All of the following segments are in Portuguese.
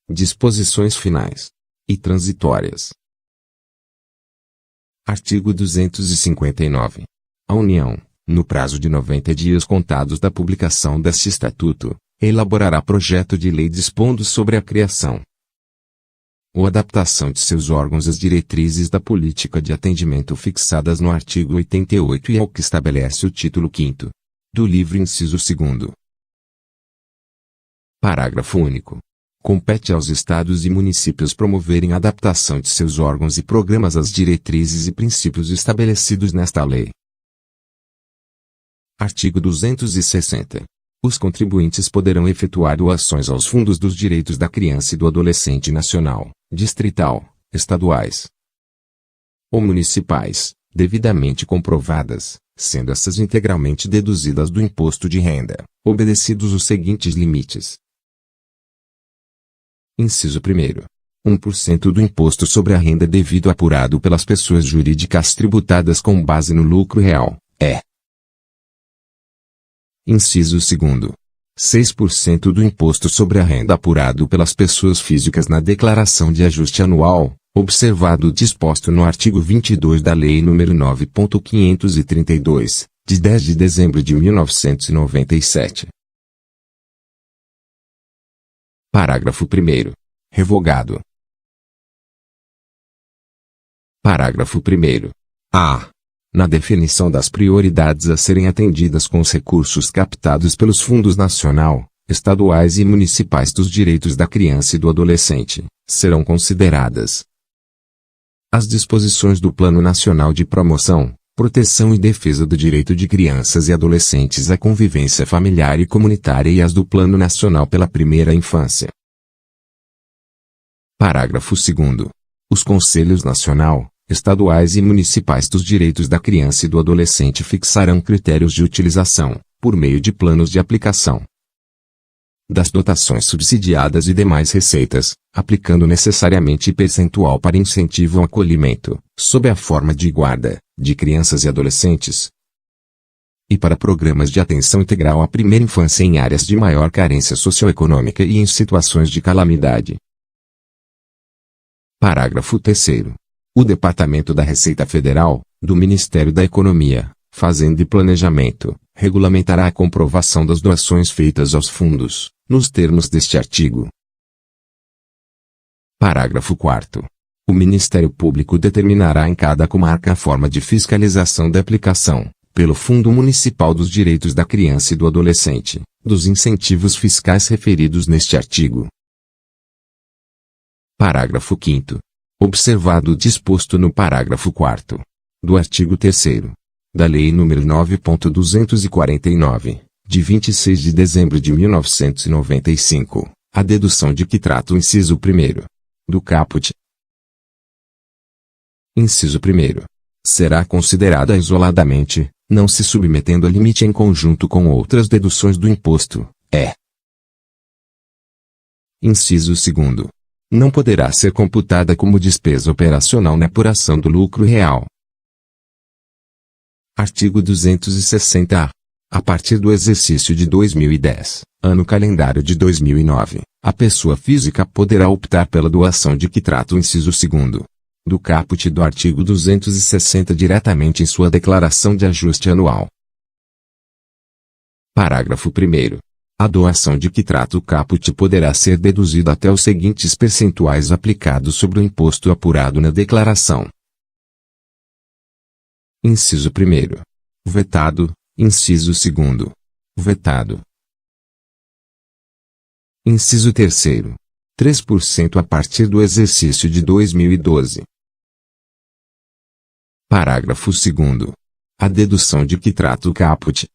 Disposições finais e transitórias. Artigo 259. A União, no prazo de 90 dias contados da publicação deste Estatuto, elaborará projeto de lei dispondo sobre a criação ou adaptação de seus órgãos às diretrizes da política de atendimento fixadas no artigo 88 e ao que estabelece o título 5º do livro inciso 2º. Parágrafo único. Compete aos Estados e municípios promoverem a adaptação de seus órgãos e programas às diretrizes e princípios estabelecidos nesta lei. Artigo 260. Os contribuintes poderão efetuar doações aos fundos dos direitos da criança e do adolescente nacional, distrital, estaduais ou municipais, devidamente comprovadas, sendo essas integralmente deduzidas do imposto de renda, obedecidos os seguintes limites. Inciso 1º. 1% do imposto sobre a renda devido apurado pelas pessoas jurídicas tributadas com base no lucro real, é. Inciso 2º. 6% do imposto sobre a renda apurado pelas pessoas físicas na declaração de ajuste anual, observado o disposto no artigo 22 da Lei nº 9.532, de 10 de dezembro de 1997. Parágrafo 1º. Revogado. Parágrafo 1º. A. Na definição das prioridades a serem atendidas com os recursos captados pelos fundos nacional, estaduais e municipais dos direitos da criança e do adolescente, serão consideradas as disposições do Plano Nacional de Promoção, Proteção e Defesa do Direito de Crianças e Adolescentes à Convivência Familiar e Comunitária e as do Plano Nacional pela Primeira Infância. Parágrafo 2º. Os Conselhos Nacional, Estaduais e Municipais dos Direitos da Criança e do Adolescente fixarão critérios de utilização, por meio de planos de aplicação das dotações subsidiadas e demais receitas, aplicando necessariamente percentual para incentivo ao acolhimento, sob a forma de guarda, de crianças e adolescentes, e para programas de atenção integral à primeira infância em áreas de maior carência socioeconômica e em situações de calamidade. Parágrafo 3º. O Departamento da Receita Federal, do Ministério da Economia, Fazenda e Planejamento, regulamentará a comprovação das doações feitas aos fundos, nos termos deste artigo. Parágrafo 4º. O Ministério Público determinará em cada comarca a forma de fiscalização da aplicação, pelo Fundo Municipal dos Direitos da Criança e do Adolescente, dos incentivos fiscais referidos neste artigo. Parágrafo 5º. Observado o disposto no parágrafo 4º do artigo 3º da Lei nº 9.249, de 26 de dezembro de 1995, a dedução de que trata o inciso 1º do caput. Inciso 1º. Será considerada isoladamente, não se submetendo a limite em conjunto com outras deduções do imposto, é. Inciso 2º. Não poderá ser computada como despesa operacional na apuração do lucro real. Artigo 260-A. A partir do exercício de 2010, ano calendário de 2009, a pessoa física poderá optar pela doação de que trata o inciso 2º do caput do artigo 260 diretamente em sua declaração de ajuste anual. Parágrafo 1º. A doação de que trata o caput poderá ser deduzida até os seguintes percentuais aplicados sobre o imposto apurado na declaração. Inciso 1º. Vetado. Inciso 2º. Vetado. Inciso 3º. 3% a partir do exercício de 2012. Parágrafo 2º. A dedução de que trata o caput.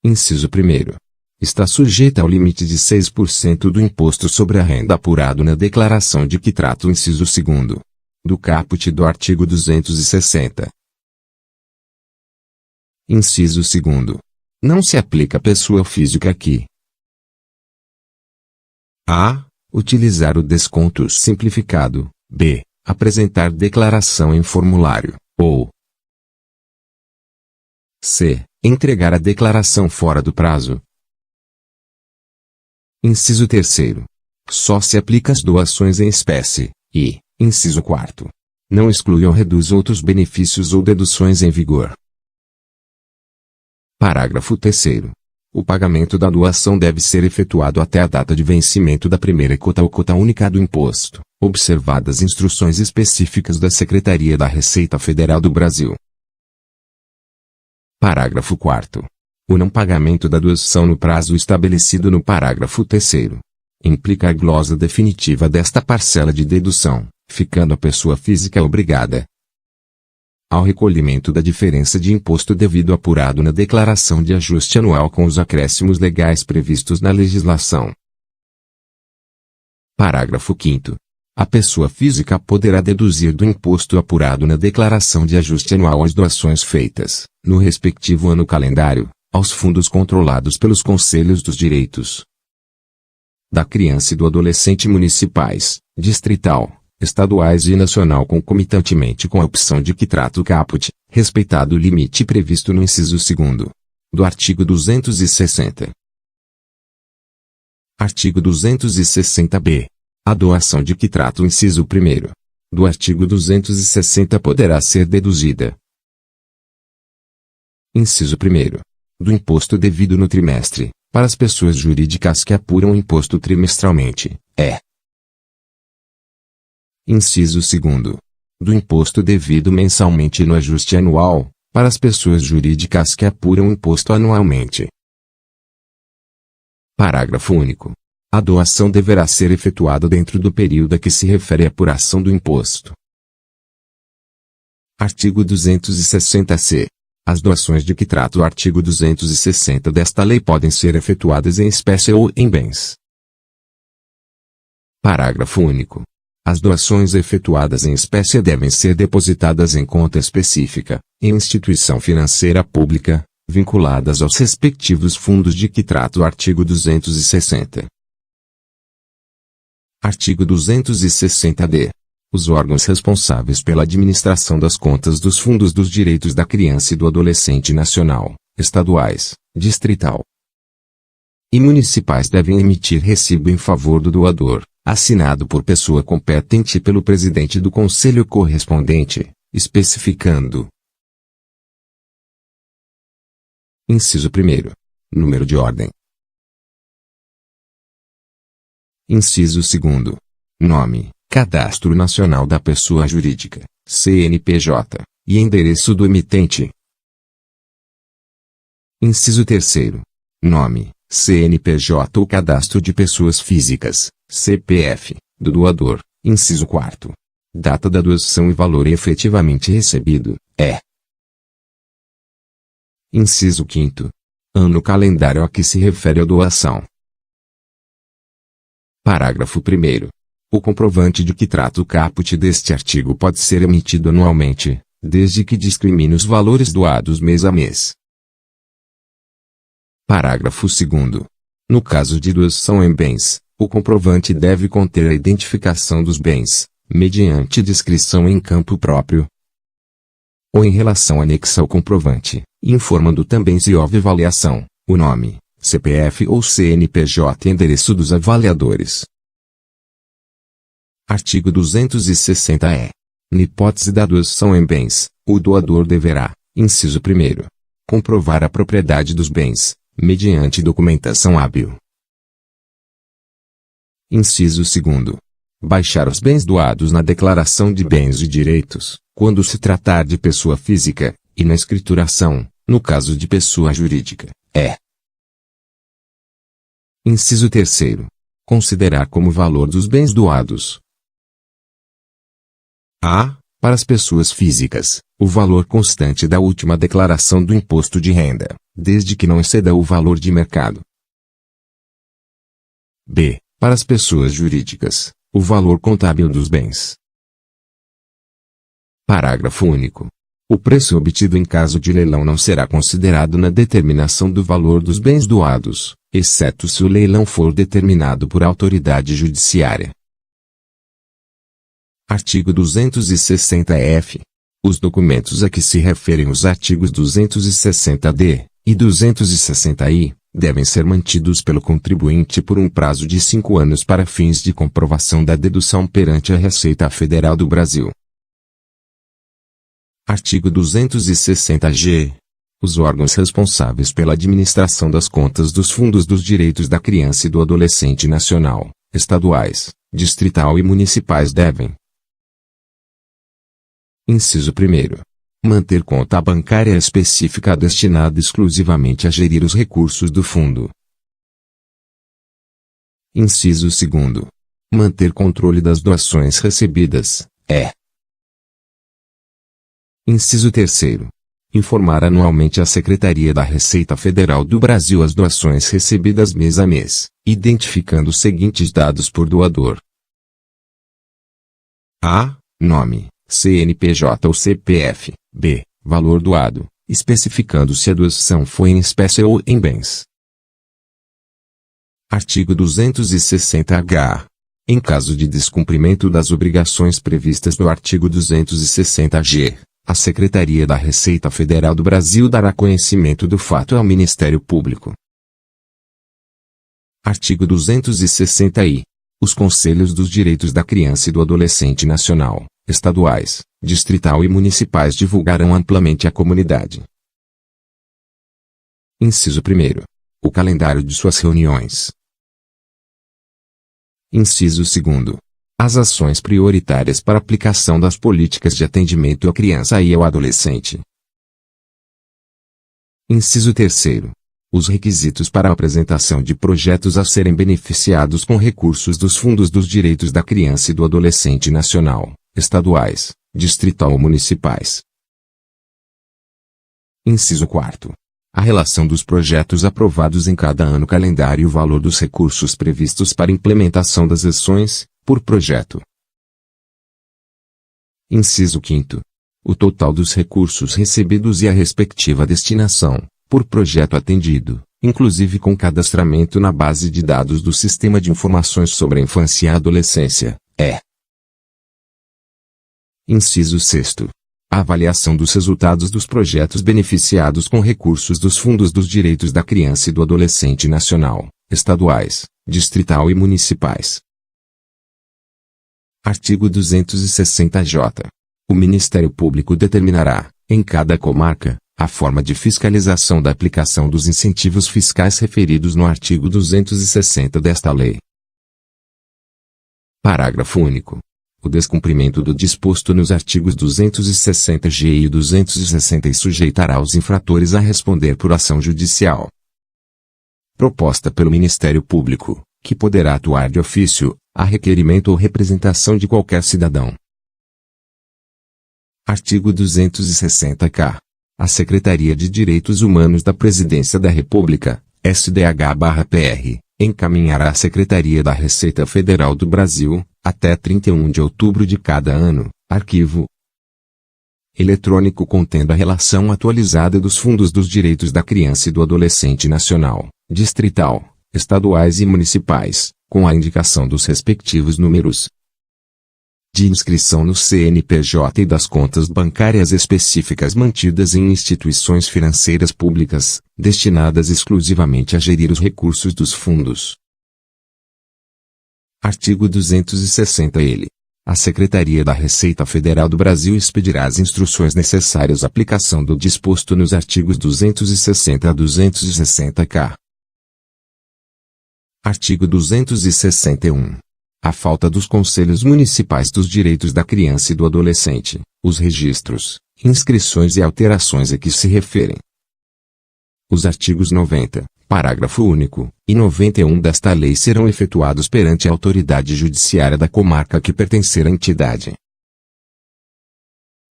Inciso 1º. Está sujeita ao limite de 6% do imposto sobre a renda apurado na declaração de que trata o inciso 2º do caput do artigo 260. Inciso 2º. Não se aplica à pessoa física que a. Utilizar o desconto simplificado, b. Apresentar declaração em formulário, ou c. Entregar a declaração fora do prazo. Inciso 3º. Só se aplica às doações em espécie, e, inciso 4º. Não exclui ou reduz outros benefícios ou deduções em vigor. Parágrafo 3º. O pagamento da doação deve ser efetuado até a data de vencimento da primeira cota ou cota única do imposto, observadas instruções específicas da Secretaria da Receita Federal do Brasil. Parágrafo 4º. O não pagamento da doação no prazo estabelecido no parágrafo 3º implica a glosa definitiva desta parcela de dedução, ficando a pessoa física obrigada ao recolhimento da diferença de imposto devido apurado na declaração de ajuste anual com os acréscimos legais previstos na legislação. Parágrafo 5º. A pessoa física poderá deduzir do imposto apurado na declaração de ajuste anual as doações feitas, no respectivo ano calendário, aos fundos controlados pelos Conselhos dos Direitos da Criança e do Adolescente municipais, distrital, estaduais e nacional concomitantemente com a opção de que trata o caput, respeitado o limite previsto no inciso 2º do artigo 260. Artigo 260-B. A doação de que trata o inciso 1º do artigo 260 poderá ser deduzida. Inciso 1º. Do imposto devido no trimestre, para as pessoas jurídicas que apuram o imposto trimestralmente, Inciso 2º. Do imposto devido mensalmente no ajuste anual, para as pessoas jurídicas que apuram o imposto anualmente. Parágrafo único. A doação deverá ser efetuada dentro do período a que se refere a apuração do imposto. Artigo 260-C. As doações de que trata o artigo 260 desta lei podem ser efetuadas em espécie ou em bens. Parágrafo único. As doações efetuadas em espécie devem ser depositadas em conta específica, em instituição financeira pública, vinculadas aos respectivos fundos de que trata o artigo 260. Artigo 260-D. Os órgãos responsáveis pela administração das contas dos fundos dos direitos da criança e do adolescente nacional, estaduais, distrital e municipais devem emitir recibo em favor do doador, assinado por pessoa competente e pelo presidente do conselho correspondente, especificando: Inciso 1º. Número de ordem. Inciso 2º. Nome, Cadastro Nacional da Pessoa Jurídica, CNPJ, e endereço do emitente. Inciso 3º. Nome, CNPJ ou Cadastro de Pessoas Físicas, CPF, do doador. Inciso 4º. Data da doação e valor efetivamente recebido, Inciso 5º. Ano calendário a que se refere a doação. Parágrafo 1º. O comprovante de que trata o caput deste artigo pode ser emitido anualmente, desde que discrimine os valores doados mês a mês. Parágrafo 2º. No caso de doação em bens, o comprovante deve conter a identificação dos bens, mediante descrição em campo próprio, ou em relação anexa ao comprovante, informando também se houve avaliação, o nome, CPF ou CNPJ e endereço dos avaliadores. Artigo 260-E. Na hipótese da doação em bens, o doador deverá, inciso 1º, comprovar a propriedade dos bens, mediante documentação hábil. Inciso 2º. Baixar os bens doados na declaração de bens e direitos, quando se tratar de pessoa física, e na escrituração, no caso de pessoa jurídica, Inciso 3º. Considerar como valor dos bens doados. A. Para as pessoas físicas, o valor constante da última declaração do imposto de renda, desde que não exceda o valor de mercado. B. Para as pessoas jurídicas, o valor contábil dos bens. Parágrafo único. O preço obtido em caso de leilão não será considerado na determinação do valor dos bens doados, exceto se o leilão for determinado por autoridade judiciária. Artigo 260-F. Os documentos a que se referem os artigos 260-D e 260-I devem ser mantidos pelo contribuinte por um prazo de 5 anos para fins de comprovação da dedução perante a Receita Federal do Brasil. Artigo 260-G. Os órgãos responsáveis pela administração das contas dos fundos dos direitos da criança e do adolescente nacional, estaduais, distrital e municipais devem: Inciso 1º. Manter conta bancária específica destinada exclusivamente a gerir os recursos do fundo. Inciso 2º. Manter controle das doações recebidas, Inciso 3º. Informar anualmente à Secretaria da Receita Federal do Brasil as doações recebidas mês a mês, identificando os seguintes dados por doador: A. Nome, CNPJ ou CPF. B. Valor doado, especificando se a doação foi em espécie ou em bens. Artigo 260-H. Em caso de descumprimento das obrigações previstas no artigo 260-G, a Secretaria da Receita Federal do Brasil dará conhecimento do fato ao Ministério Público. Artigo 260-I. Os Conselhos dos Direitos da Criança e do Adolescente Nacional, estaduais, distrital e municipais divulgarão amplamente à comunidade. Inciso 1º. O calendário de suas reuniões. Inciso 2º. As ações prioritárias para aplicação das políticas de atendimento à criança e ao adolescente. Inciso 3º. Os requisitos para a apresentação de projetos a serem beneficiados com recursos dos fundos dos direitos da criança e do adolescente nacional, estaduais, distrital ou municipais. Inciso 4º. A relação dos projetos aprovados em cada ano calendário e o valor dos recursos previstos para implementação das ações, por projeto. Inciso 5º. O total dos recursos recebidos e a respectiva destinação, por projeto atendido, inclusive com cadastramento na base de dados do Sistema de Informações sobre a Infância e a Adolescência, Inciso 6º. A avaliação dos resultados dos projetos beneficiados com recursos dos fundos dos direitos da criança e do adolescente nacional, estaduais, distrital e municipais. Artigo 260-J. O Ministério Público determinará, em cada comarca, a forma de fiscalização da aplicação dos incentivos fiscais referidos no artigo 260 desta lei. Parágrafo único. O descumprimento do disposto nos artigos 260-G e 260 sujeitará os infratores a responder por ação judicial proposta pelo Ministério Público, que poderá atuar de ofício, a requerimento ou representação de qualquer cidadão. Artigo 260-K. A Secretaria de Direitos Humanos da Presidência da República, SDH/PR, encaminhará à Secretaria da Receita Federal do Brasil, até 31 de outubro de cada ano, arquivo eletrônico contendo a relação atualizada dos fundos dos direitos da criança e do adolescente nacional, distrital, estaduais e municipais, com a indicação dos respectivos números de inscrição no CNPJ e das contas bancárias específicas mantidas em instituições financeiras públicas, destinadas exclusivamente a gerir os recursos dos fundos. Artigo 260-L. A Secretaria da Receita Federal do Brasil expedirá as instruções necessárias à aplicação do disposto nos artigos 260 a 260-K. Artigo 261. A falta dos Conselhos Municipais dos Direitos da Criança e do Adolescente, os registros, inscrições e alterações a que se referem. Os artigos 90, parágrafo único, e 91 desta lei serão efetuados perante a autoridade judiciária da comarca a que pertencer a entidade.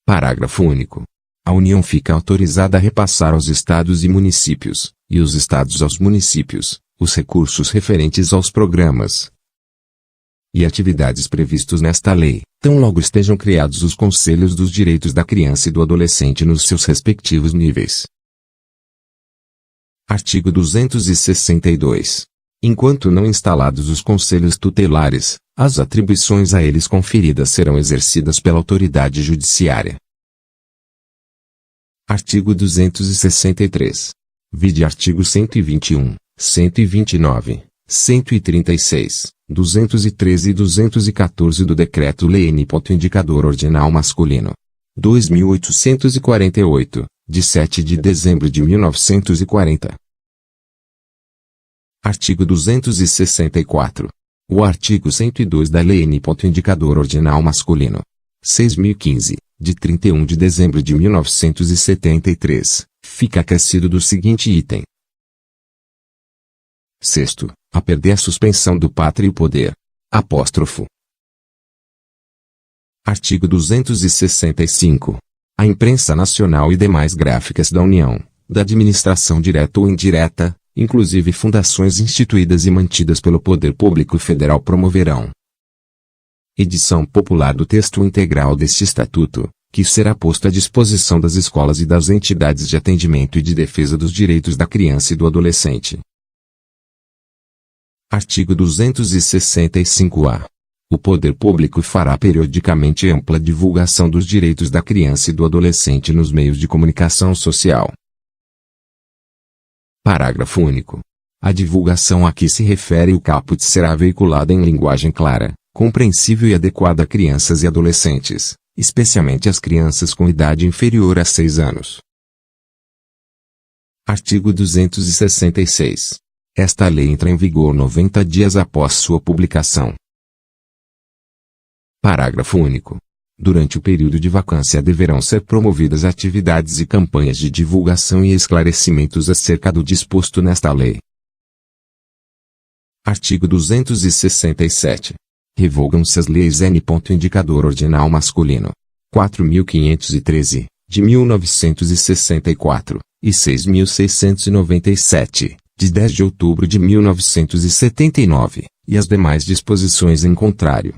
Parágrafo único. A União fica autorizada a repassar aos estados e municípios, e os estados aos municípios, os recursos referentes aos programas e atividades previstos nesta lei, tão logo estejam criados os Conselhos dos Direitos da Criança e do Adolescente nos seus respectivos níveis. Artigo 262. Enquanto não instalados os conselhos tutelares, as atribuições a eles conferidas serão exercidas pela autoridade judiciária. Artigo 263. Vide artigo 121, 129, 136, 213 e 214 do Decreto-Lei N. Indicador Ordinal Masculino. 2848, de 7 de dezembro de 1940. Artigo 264. O artigo 102 da Lei N. Indicador Ordinal Masculino. 6015, de 31 de dezembro de 1973, fica acrescido do seguinte item. Sexto, a perder a suspensão do pátrio poder. Apóstrofo. Artigo 265. A imprensa nacional e demais gráficas da União, da administração direta ou indireta, inclusive fundações instituídas e mantidas pelo Poder Público Federal promoverão edição popular do texto integral deste Estatuto, que será posto à disposição das escolas e das entidades de atendimento e de defesa dos direitos da criança e do adolescente. Artigo 265-A. O Poder Público fará periodicamente ampla divulgação dos direitos da criança e do adolescente nos meios de comunicação social. Parágrafo único. A divulgação a que se refere o caput será veiculada em linguagem clara, compreensível e adequada a crianças e adolescentes, especialmente as crianças com idade inferior a 6 anos. Artigo 266. Esta lei entra em vigor 90 dias após sua publicação. Parágrafo único. Durante o período de vacância deverão ser promovidas atividades e campanhas de divulgação e esclarecimentos acerca do disposto nesta lei. Artigo 267. Revogam-se as leis N. Indicador Ordinal Masculino. 4.513, de 1964, e 6.697, de 10 de outubro de 1979, e as demais disposições em contrário.